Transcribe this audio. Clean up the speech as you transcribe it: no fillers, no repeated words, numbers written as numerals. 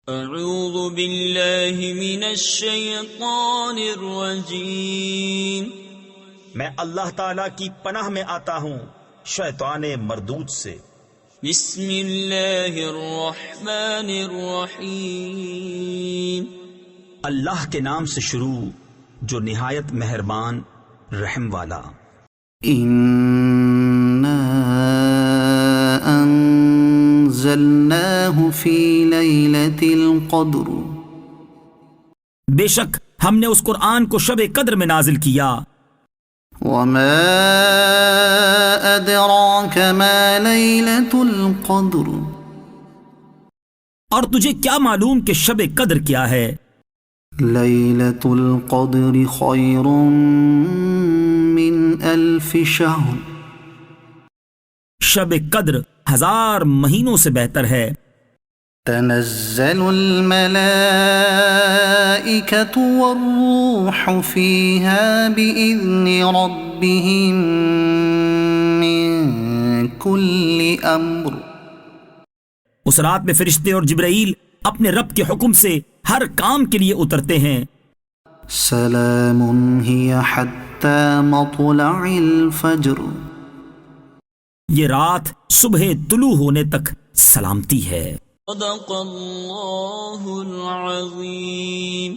اعوذ باللہ من الشیطان الرجیم، میں اللہ تعالی کی پناہ میں آتا ہوں شیطان مردود سے۔ بسم اللہ الرحمن الرحیم، اللہ کے نام سے شروع جو نہایت مہربان رحم والا۔ اِنَّا انزلناه فی لیلۃ القدر، بے شک ہم نے اس قرآن کو شب قدر میں نازل کیا۔ وما ادراک ما لیلۃ القدر، اور تجھے کیا معلوم کہ شب قدر کیا ہے؟ لیلۃ القدر خیر من الف شہر، شب قدر 1000 مہینوں سے بہتر ہے۔ تنزل الملائکۃ والروح فیہا بإذن ربہم من کل امر، اس رات میں فرشتے اور جبرائیل اپنے رب کے حکم سے ہر کام کے لیے اترتے ہیں۔ سلام ہی حتی مطلع الفجر، یہ رات صبح طلوع ہونے تک سلامتی ہے۔ صدق اللہ العظیم۔